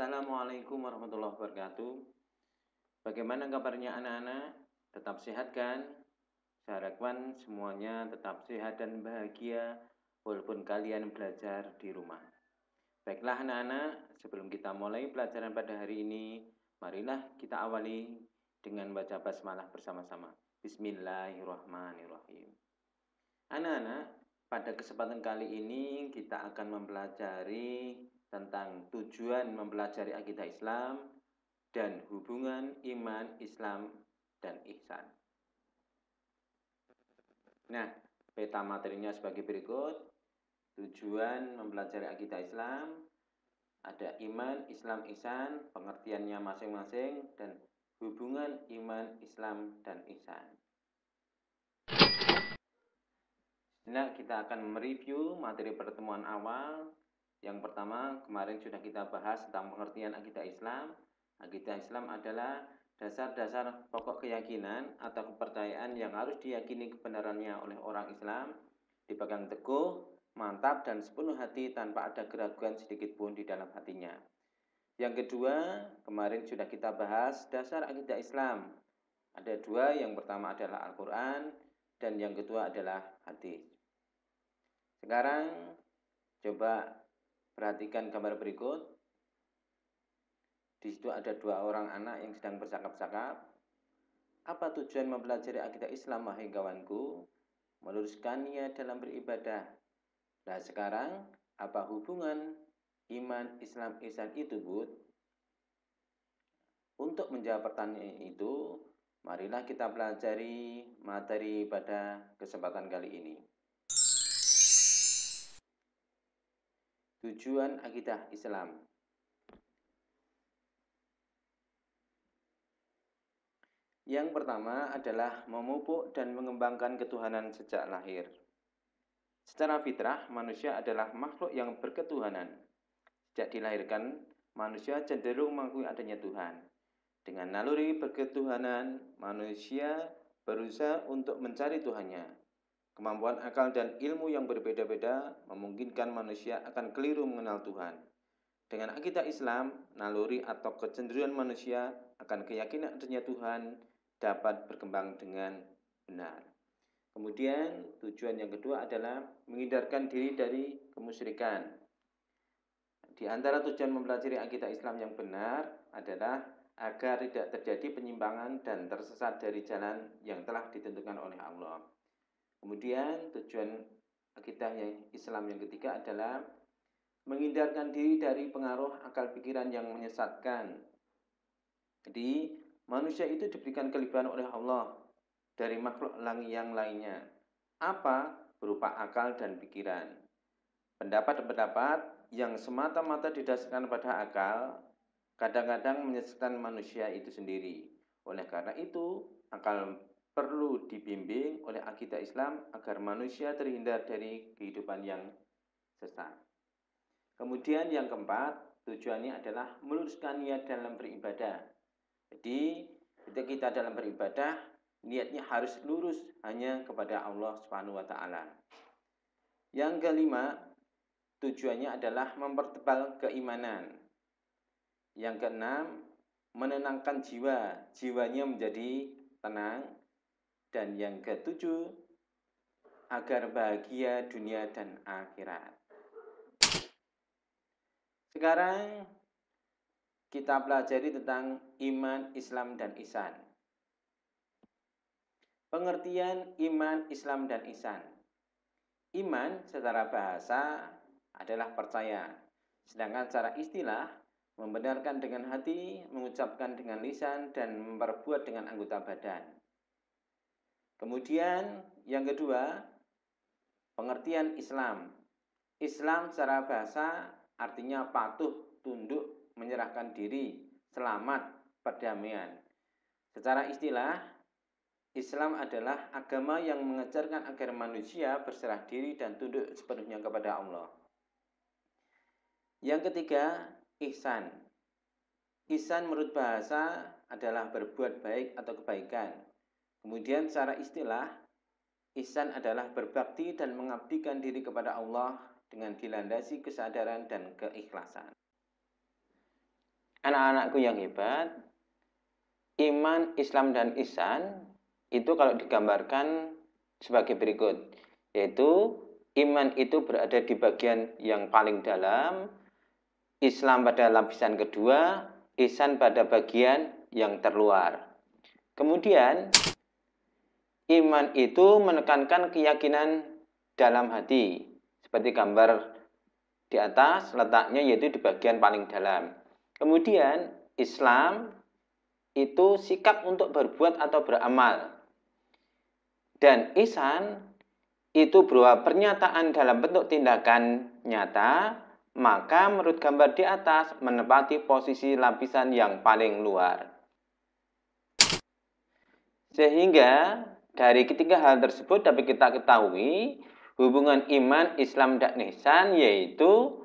Assalamualaikum warahmatullahi wabarakatuh. Bagaimana kabarnya anak-anak? Tetap sehat kan? Saya harapkan semuanya tetap sehat dan bahagia walaupun kalian belajar di rumah. Baiklah anak-anak, sebelum kita mulai pelajaran pada hari ini, marilah kita awali dengan baca basmalah bersama-sama. Bismillahirrahmanirrahim. Anak-anak, pada kesempatan kali ini kita akan mempelajari tentang tujuan mempelajari akidah Islam dan hubungan iman, Islam, dan ihsan. Nah, peta materinya sebagai berikut. Tujuan mempelajari akidah Islam, ada iman, Islam, ihsan, pengertiannya masing-masing, dan hubungan iman, Islam, dan ihsan. Nah, kita akan mereview materi pertemuan awal. Yang pertama, kemarin sudah kita bahas tentang pengertian akidah Islam. Akidah Islam adalah dasar-dasar pokok keyakinan atau kepercayaan yang harus diyakini kebenarannya oleh orang Islam, dipegang teguh, mantap, dan sepenuh hati tanpa ada keraguan sedikit pun di dalam hatinya. Yang kedua, kemarin sudah kita bahas dasar akidah Islam. Ada dua, yang pertama adalah Al-Quran, dan yang kedua adalah hadis. Sekarang coba perhatikan gambar berikut. Di situ ada dua orang anak yang sedang bercakap-cakap. Apa tujuan mempelajari akidah Islam, wahai kawanku? Meluruskan niat dalam beribadah. Nah sekarang, apa hubungan iman, Islam, ihsan itu, Bud? Untuk menjawab pertanyaan itu, marilah kita pelajari materi pada kesempatan kali ini. Tujuan akidah Islam. Yang pertama adalah memupuk dan mengembangkan ketuhanan sejak lahir. Secara fitrah, manusia adalah makhluk yang berketuhanan. Sejak dilahirkan, manusia cenderung mengakui adanya Tuhan. Dengan naluri berketuhanan, manusia berusaha untuk mencari Tuhannya. Kemampuan akal dan ilmu yang berbeda-beda memungkinkan manusia akan keliru mengenal Tuhan. Dengan akidah Islam, naluri atau kecenderungan manusia akan keyakinan adanya Tuhan dapat berkembang dengan benar. Kemudian tujuan yang kedua adalah menghindarkan diri dari kemusyrikan. Di antara tujuan mempelajari akidah Islam yang benar adalah agar tidak terjadi penyimpangan dan tersesat dari jalan yang telah ditentukan oleh Allah. Kemudian tujuan akidah Islam yang ketiga adalah menghindarkan diri dari pengaruh akal pikiran yang menyesatkan. Jadi manusia itu diberikan kelebihan oleh Allah dari makhluk yang lainnya. Apa? Berupa akal dan pikiran. Pendapat-pendapat yang semata-mata didasarkan pada akal kadang-kadang menyesatkan manusia itu sendiri. Oleh karena itu, akal perlu dibimbing oleh akidah Islam agar manusia terhindar dari kehidupan yang sesat. Kemudian yang keempat, tujuannya adalah meluruskan niat dalam beribadah. Jadi, ketika kita dalam beribadah, niatnya harus lurus hanya kepada Allah Subhanahu wa taala. Yang kelima, tujuannya adalah mempertebal keimanan. Yang keenam, menenangkan jiwanya menjadi tenang. Dan yang ketujuh, agar bahagia dunia dan akhirat. Sekarang kita pelajari tentang iman, Islam, dan ihsan. Pengertian iman, Islam, dan ihsan. Iman secara bahasa adalah percaya, sedangkan secara istilah membenarkan dengan hati, mengucapkan dengan lisan, dan memperbuat dengan anggota badan. Kemudian yang kedua, pengertian Islam. Islam secara bahasa artinya patuh, tunduk, menyerahkan diri, selamat, perdamaian. Secara istilah, Islam adalah agama yang mengajarkan agar manusia berserah diri dan tunduk sepenuhnya kepada Allah. Yang ketiga, ihsan. Ihsan menurut bahasa adalah berbuat baik atau kebaikan. Kemudian secara istilah, ihsan adalah berbakti dan mengabdikan diri kepada Allah dengan dilandasi kesadaran dan keikhlasan. Anak-anakku yang hebat, iman, Islam, dan ihsan itu kalau digambarkan sebagai berikut, yaitu iman itu berada di bagian yang paling dalam, Islam pada lapisan kedua, ihsan pada bagian yang terluar. Kemudian, iman itu menekankan keyakinan dalam hati, seperti gambar di atas, letaknya yaitu di bagian paling dalam. Kemudian, Islam itu sikap untuk berbuat atau beramal. Dan ihsan itu berupa pernyataan dalam bentuk tindakan nyata, maka menurut gambar di atas menempati posisi lapisan yang paling luar. Sehingga dari ketiga hal tersebut dapat kita ketahui hubungan iman, Islam, dan ihsan yaitu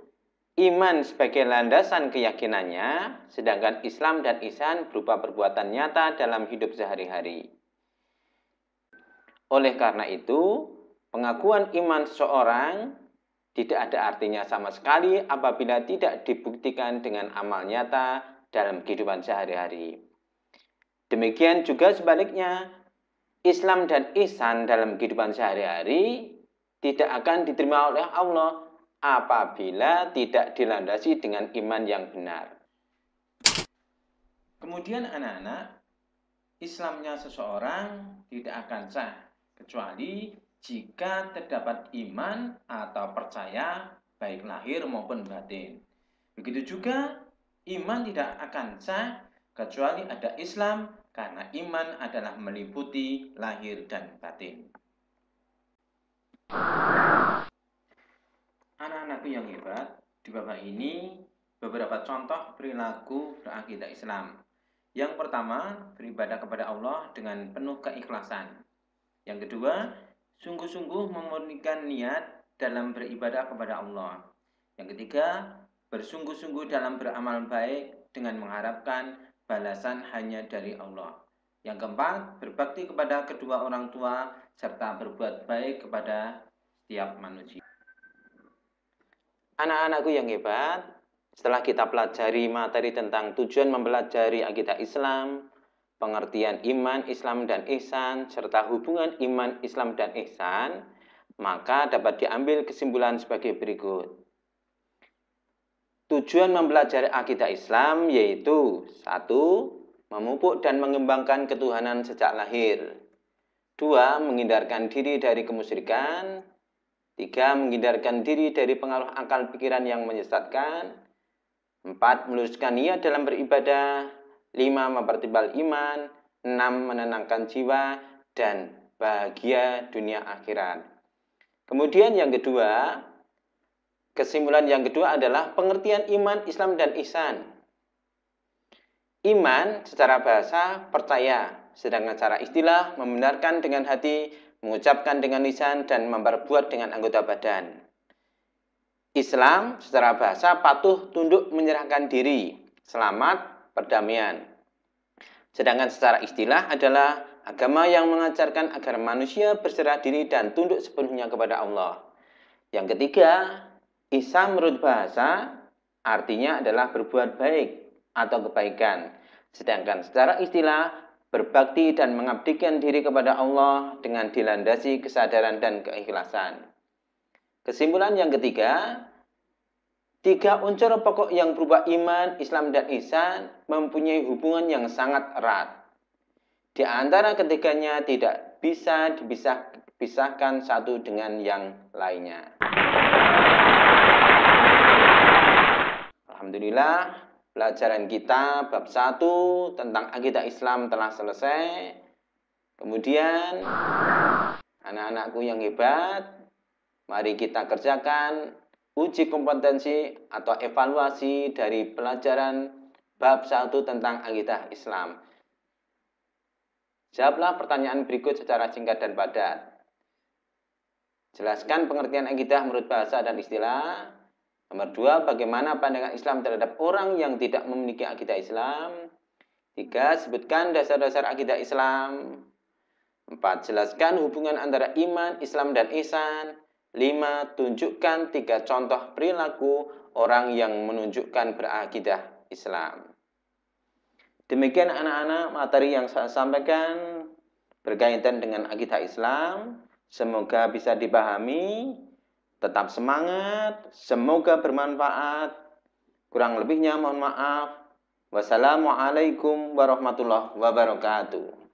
iman sebagai landasan keyakinannya, sedangkan Islam dan ihsan berupa perbuatan nyata dalam hidup sehari-hari. Oleh karena itu, pengakuan iman seseorang tidak ada artinya sama sekali apabila tidak dibuktikan dengan amal nyata dalam kehidupan sehari-hari. Demikian juga sebaliknya, Islam dan ihsan dalam kehidupan sehari-hari tidak akan diterima oleh Allah apabila tidak dilandasi dengan iman yang benar. Kemudian anak-anak, Islamnya seseorang tidak akan sah kecuali jika terdapat iman atau percaya baik lahir maupun batin. Begitu juga iman tidak akan sah kecuali ada Islam karena iman adalah meliputi lahir dan batin. Anak-anakku yang hebat, di bawah ini beberapa contoh perilaku berakidah Islam. Yang pertama, beribadah kepada Allah dengan penuh keikhlasan. Yang kedua, sungguh-sungguh memurnikan niat dalam beribadah kepada Allah. Yang ketiga, bersungguh-sungguh dalam beramal baik dengan mengharapkan balasan hanya dari Allah. Yang keempat, berbakti kepada kedua orang tua serta berbuat baik kepada setiap manusia. Anak-anakku yang hebat, setelah kita pelajari materi tentang tujuan mempelajari akidah Islam, pengertian iman, Islam, dan ihsan, serta hubungan iman, Islam, dan ihsan, maka dapat diambil kesimpulan sebagai berikut. Tujuan mempelajari akidah Islam yaitu 1. Memupuk dan mengembangkan ketuhanan sejak lahir. 2. Menghindarkan diri dari kemusyrikan. 3. Menghindarkan diri dari pengaruh akal pikiran yang menyesatkan. 4. Meluruskan niat dalam beribadah. 5. Mempertebal iman. 6. Menenangkan jiwa. Dan bahagia dunia akhirat. Kemudian yang kedua, kesimpulan yang kedua adalah pengertian iman, Islam, dan ihsan. Iman secara bahasa percaya, sedangkan secara istilah membenarkan dengan hati, mengucapkan dengan lisan, dan memperbuat dengan anggota badan. Islam secara bahasa patuh, tunduk, menyerahkan diri, selamat, perdamaian. Sedangkan secara istilah adalah agama yang mengajarkan agar manusia berserah diri dan tunduk sepenuhnya kepada Allah. Yang ketiga, ihsan menurut bahasa artinya adalah berbuat baik atau kebaikan. Sedangkan secara istilah berbakti dan mengabdikan diri kepada Allah dengan dilandasi kesadaran dan keikhlasan. Kesimpulan yang ketiga, 3 unsur pokok yang berupa iman, Islam, dan ihsan mempunyai hubungan yang sangat erat. Di antara ketiganya tidak bisa dipisahkan satu dengan yang lainnya. Alhamdulillah, pelajaran kita bab 1 tentang akidah Islam telah selesai. Kemudian, anak-anakku yang hebat, mari kita kerjakan uji kompetensi atau evaluasi dari pelajaran bab 1 tentang akidah Islam. Jawablah pertanyaan berikut secara singkat dan padat. Jelaskan pengertian akidah menurut bahasa dan istilah. Nomor 2, bagaimana pandangan Islam terhadap orang yang tidak memiliki akidah Islam. 3, sebutkan dasar-dasar akidah Islam. 4, jelaskan hubungan antara iman, Islam, dan ihsan. 5, tunjukkan 3 contoh perilaku orang yang menunjukkan berakidah Islam. Demikian anak-anak materi yang saya sampaikan berkaitan dengan akidah Islam. Semoga bisa dipahami, tetap semangat, semoga bermanfaat. Kurang lebihnya mohon maaf. Wassalamualaikum warahmatullahi wabarakatuh.